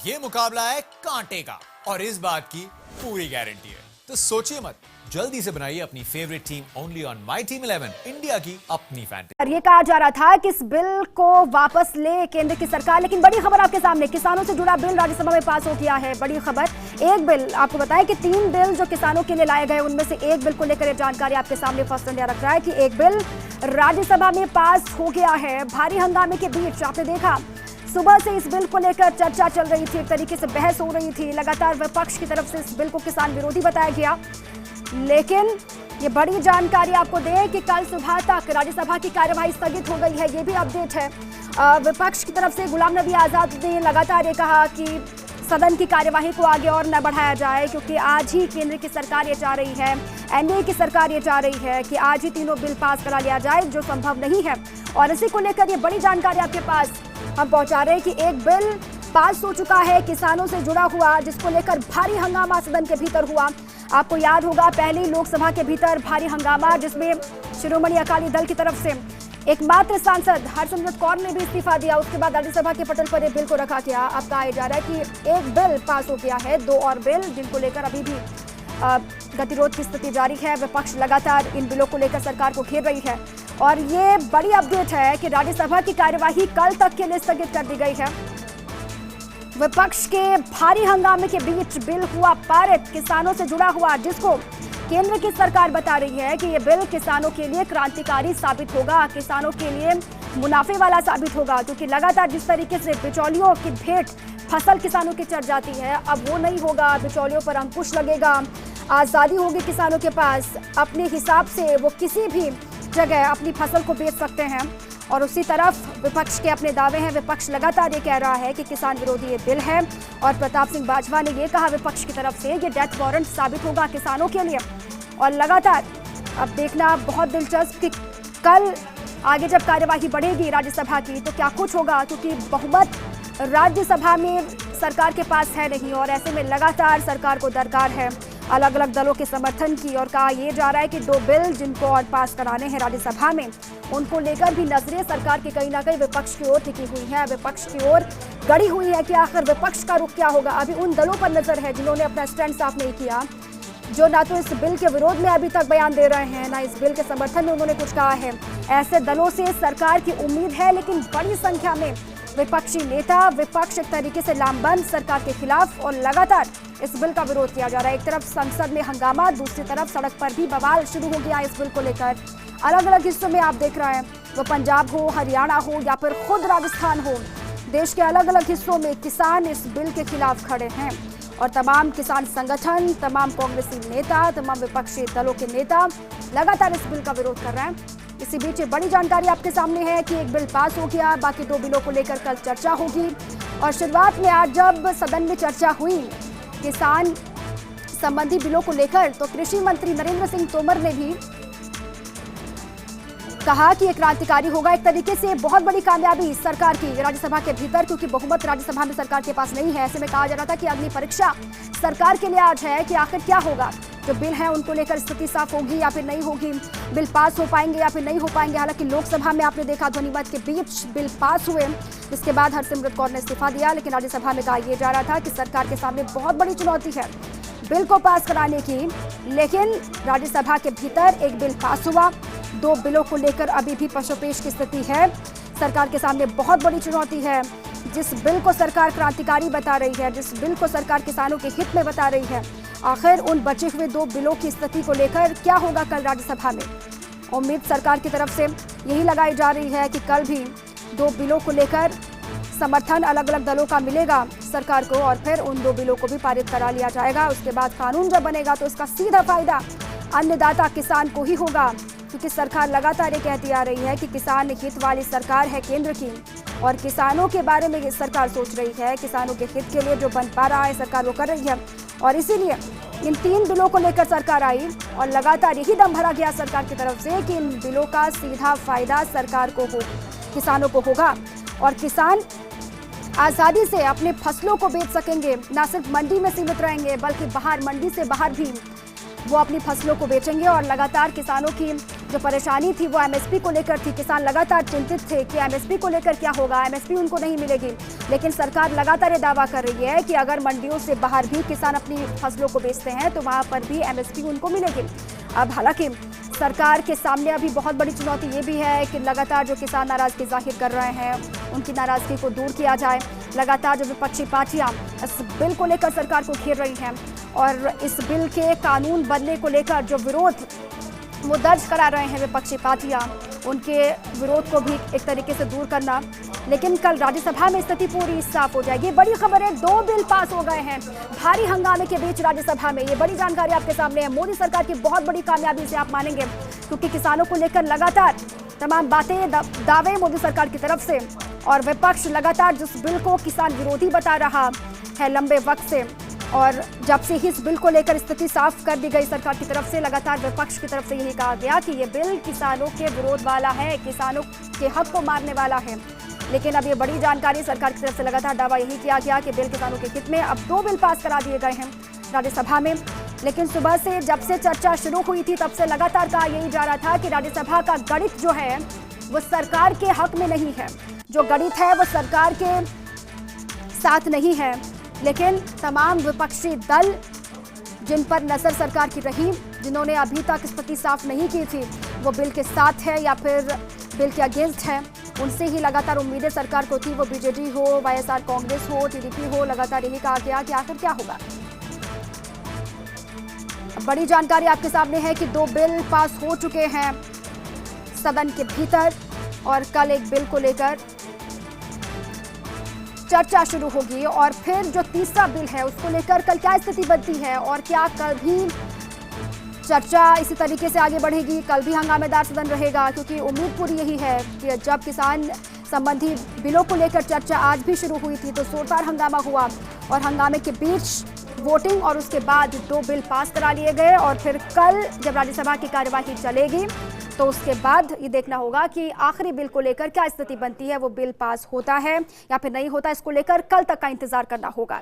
ये मुकाबला है कांटे का और इस बात की पूरी गारंटी है। तो सोचिए मत, जल्दी से बनाइए अपनी favourite team only on my team 11, India की अपनी फैंटेसी। ये कहा जा रहा था कि इस बिल को वापस ले केंद्र की सरकार, लेकिन बड़ी खबर आपके सामने, किसानों से जुड़ा बिल राज्यसभा में पास हो गया है। बड़ी खबर, एक बिल, आपको बताएं कि 3 बिल जो किसानों के लिए लाए गए उनमें से एक बिल को लेकर जानकारी आपके सामने फर्स्ट इंडिया रख रहा है कि एक बिल राज्यसभा में पास हो गया है। भारी हंगामे के बीच आपने देखा सुबह से इस बिल को लेकर चर्चा चल रही थी, एक तरीके से बहस हो रही थी। लगातार विपक्ष की तरफ से इस बिल को किसान विरोधी बताया गया, लेकिन ये बड़ी जानकारी आपको दें कि कल सुबह तक राज्यसभा की कार्यवाही स्थगित हो गई है। ये भी अपडेट है। विपक्ष की तरफ से गुलाम नबी आजाद ने लगातार ये कहा कि सदन की कार्यवाही को आगे और न बढ़ाया जाए, क्योंकि आज ही केंद्र की सरकार ये चाह रही है, एनडीए की सरकार ये चाह रही है कि आज ही तीनों बिल पास करा लिया जाए, जो संभव नहीं है। और इसी को लेकर ये बड़ी जानकारी आपके पास हम पहुंचा रहे हैं कि एक बिल पास हो चुका है किसानों से जुड़ा हुआ, जिसको लेकर भारी हंगामा सदन के भीतर हुआ। आपको याद होगा पहली लोकसभा के भीतर भारी हंगामा, जिसमें शिरोमणि अकाली दल की तरफ से एकमात्र सांसद हरसिमरत कौर ने भी इस्तीफा दिया। उसके बाद राज्यसभा के पटल पर एक बिल को रखा गया। अब कहा जा रहा है कि एक बिल पास हो गया है, 2 और बिल जिनको लेकर अभी भी गतिरोध की स्थिति जारी है। विपक्ष लगातार इन बिलों को लेकर सरकार को घेर रही है और ये बड़ी अपडेट है कि राज्यसभा की कार्यवाही कल तक के लिए स्थगित कर दी गई है। विपक्ष के भारी हंगामे के बीच बिल हुआ पारित, किसानों से जुड़ा हुआ, जिसको केंद्र की सरकार बता रही है कि ये बिल किसानों के लिए क्रांतिकारी साबित होगा, किसानों के लिए मुनाफे वाला साबित होगा, क्योंकि लगातार जिस तरीके से बिचौलियों की भेंट फसल किसानों की चढ़ जाती है, अब वो नहीं होगा। बिचौलियों पर अंकुश लगेगा, आज़ादी होगी किसानों के पास, अपने हिसाब से वो किसी भी जगह अपनी फसल को बेच सकते हैं। और उसी तरफ विपक्ष के अपने दावे हैं। विपक्ष लगातार ये कह रहा है कि किसान विरोधी ये बिल है, और प्रताप सिंह बाजवा ने ये कहा विपक्ष की तरफ से ये डेथ वारंट साबित होगा किसानों के लिए। और लगातार अब देखना बहुत दिलचस्प कि कल आगे जब कार्यवाही बढ़ेगी राज्यसभा की तो क्या कुछ होगा, क्योंकि बहुमत राज्यसभा में सरकार के पास है नहीं, और ऐसे में लगातार सरकार को दरकार है अलग अलग दलों के समर्थन की। और कहा यह जा रहा है कि 2 बिल जिनको और पास कराने हैं राज्यसभा में, उनको लेकर भी नजरें सरकार की कहीं ना कहीं विपक्ष की ओर टिकी हुई है, विपक्ष की ओर गड़ी हुई है कि आखिर विपक्ष का रुख क्या होगा। अभी उन दलों पर नजर है जिन्होंने अपना स्टैंड साफ नहीं किया, जो ना तो इस बिल के विरोध में अभी तक बयान दे रहे हैं, ना इस बिल के समर्थन में उन्होंने कुछ कहा है। ऐसे दलों से सरकार की उम्मीद है, लेकिन बड़ी संख्या में विपक्षी नेता, विपक्ष एक तरीके से लामबंद सरकार के खिलाफ, और लगातार इस बिल का विरोध किया जा रहा है। एक तरफ संसद में हंगामा, दूसरी तरफ सड़क पर भी बवाल शुरू हो गया इस बिल को लेकर। अलग अलग हिस्सों में आप देख रहे हैं, वो पंजाब हो, हरियाणा हो या फिर खुद राजस्थान हो, देश के अलग अलग हिस्सों में किसान इस बिल के खिलाफ खड़े हैं। और तमाम किसान संगठन, तमाम कांग्रेसी नेता, तमाम विपक्षी दलों के नेता लगातार इस बिल का विरोध कर रहे हैं। इसी बीच बड़ी जानकारी आपके सामने है कि एक बिल पास हो गया, बाकी 2 बिलों को लेकर कल चर्चा होगी। और शुरुआत में आज जब सदन में चर्चा हुई किसान संबंधी बिलों को लेकर, तो कृषि मंत्री नरेंद्र सिंह तोमर ने भी कहा कि ये क्रांतिकारी होगा। एक तरीके से बहुत बड़ी कामयाबी सरकार की राज्यसभा के भीतर, क्योंकि बहुमत राज्यसभा में सरकार के पास नहीं है। ऐसे में कहा जा रहा था कि अग्नि परीक्षा सरकार के लिए आज है कि आखिर क्या होगा, जो बिल है उनको लेकर स्थिति साफ होगी या फिर नहीं होगी, बिल पास हो पाएंगे या फिर नहीं हो पाएंगे। हालांकि लोकसभा में आपने देखा ध्वनिमत के बीच बिल पास हुए, जिसके बाद हरसिमरत कौर ने इस्तीफा दिया, लेकिन राज्यसभा में कहा यह जा रहा था कि सरकार के सामने बहुत बड़ी चुनौती है बिल को पास कराने की। लेकिन राज्यसभा के भीतर एक बिल पास हुआ, 2 बिलों को लेकर अभी भी पशोपेश की स्थिति है। सरकार के सामने बहुत बड़ी चुनौती है। जिस बिल को सरकार क्रांतिकारी बता रही है, जिस बिल को सरकार किसानों के हित में बता रही है, आखिर उन बचे हुए 2 बिलों की स्थिति को लेकर क्या होगा कल राज्यसभा में। उम्मीद सरकार की तरफ से यही लगाई जा रही है कि कल भी 2 बिलों को लेकर समर्थन अलग अलग दलों का मिलेगा सरकार को, और फिर उन 2 बिलों को भी पारित करा लिया जाएगा। उसके बाद कानून जब बनेगा तो इसका सीधा फायदा अन्नदाता किसान को ही होगा, क्योंकि सरकार लगातार ये कहती आ रही है कि किसान हित वाली सरकार है केंद्र की, और किसानों के बारे में ये सरकार सोच रही है। किसानों के हित के लिए जो बन पा रहा है सरकार वो कर रही है, और इसीलिए इन 3 बिलों को लेकर सरकार आई, और लगातार यही दम भरा गया सरकार की तरफ से कि इन बिलों का सीधा फायदा सरकार को हो, किसानों को होगा, और किसान आज़ादी से अपने फसलों को बेच सकेंगे, ना सिर्फ मंडी में सीमित रहेंगे बल्कि बाहर, मंडी से बाहर भी वो अपनी फसलों को बेचेंगे। और लगातार किसानों की जो परेशानी थी वो एमएसपी को लेकर थी। किसान लगातार चिंतित थे कि एमएसपी को लेकर क्या होगा, एमएसपी उनको नहीं मिलेगी। लेकिन सरकार लगातार ये दावा कर रही है कि अगर मंडियों से बाहर भी किसान अपनी फसलों को बेचते हैं तो वहां पर भी एमएसपी उनको मिलेगी। अब हालांकि सरकार के सामने अभी बहुत बड़ी चुनौती ये भी है कि लगातार जो किसान नाराजगी जाहिर कर रहे हैं उनकी नाराजगी को दूर किया जाए। लगातार जो विपक्षी पार्टियां इस बिल को लेकर सरकार को घेर रही हैं और इस बिल के कानून बनने को लेकर जो विरोध वो दर्ज करा रहे हैं विपक्षी पार्टियां, उनके विरोध को भी एक तरीके से दूर करना। लेकिन कल राज्यसभा में स्थिति पूरी साफ हो जाएगी। बड़ी खबर है, 2 बिल पास हो गए हैं भारी हंगामे के बीच राज्यसभा में। ये बड़ी जानकारी आपके सामने है। मोदी सरकार की बहुत बड़ी कामयाबी से आप मानेंगे, क्योंकि किसानों को लेकर लगातार तमाम बातें दावे मोदी सरकार की तरफ से, और विपक्ष लगातार जिस बिल को किसान विरोधी बता रहा है लंबे वक्त से, और जब से ही इस बिल को लेकर स्थिति साफ कर दी गई सरकार की तरफ से, लगातार विपक्ष की तरफ से यही कहा गया कि ये बिल किसानों के विरोध वाला है, किसानों के हक को मारने वाला है। लेकिन अब ये बड़ी जानकारी, सरकार की तरफ से लगातार दावा यही किया गया कि बिल किसानों के हित में। अब 2 बिल पास करा दिए गए हैं राज्यसभा में। लेकिन सुबह से जब से चर्चा शुरू हुई थी तब से लगातार कहा यही जा रहा था कि राज्यसभा का गणित जो है वो सरकार के हक में नहीं है, जो गणित है वो सरकार के साथ नहीं है। लेकिन तमाम विपक्षी दल जिन पर नजर सरकार की रही, जिन्होंने अभी तक स्थिति साफ नहीं की थी, वो बिल के साथ है या फिर बिल के अगेंस्ट है, उनसे ही लगातार उम्मीदें सरकार को थी। वो बीजेडी हो, वाईएसआर कांग्रेस हो, टीडीपी हो, लगातार यही कहा गया कि आखिर क्या होगा। बड़ी जानकारी आपके सामने है कि 2 बिल पास हो चुके हैं सदन के भीतर, और कल एक बिल को लेकर चर्चा शुरू होगी। और फिर जो तीसरा बिल है उसको लेकर कल क्या स्थिति बनती है, और क्या कल भी चर्चा इसी तरीके से आगे बढ़ेगी, कल भी हंगामेदार सदन रहेगा। क्योंकि उम्मीद पूरी यही है कि जब किसान संबंधी बिलों को लेकर चर्चा आज भी शुरू हुई थी तो जोरदार हंगामा हुआ, और हंगामे के बीच वोटिंग और उसके बाद 2 बिल पास करा लिए गए। और फिर कल जब राज्यसभा की कार्यवाही चलेगी तो उसके बाद ये देखना होगा कि आखिरी बिल को लेकर क्या स्थिति बनती है, वो बिल पास होता है या फिर नहीं होता। इसको लेकर कल तक का इंतजार करना होगा।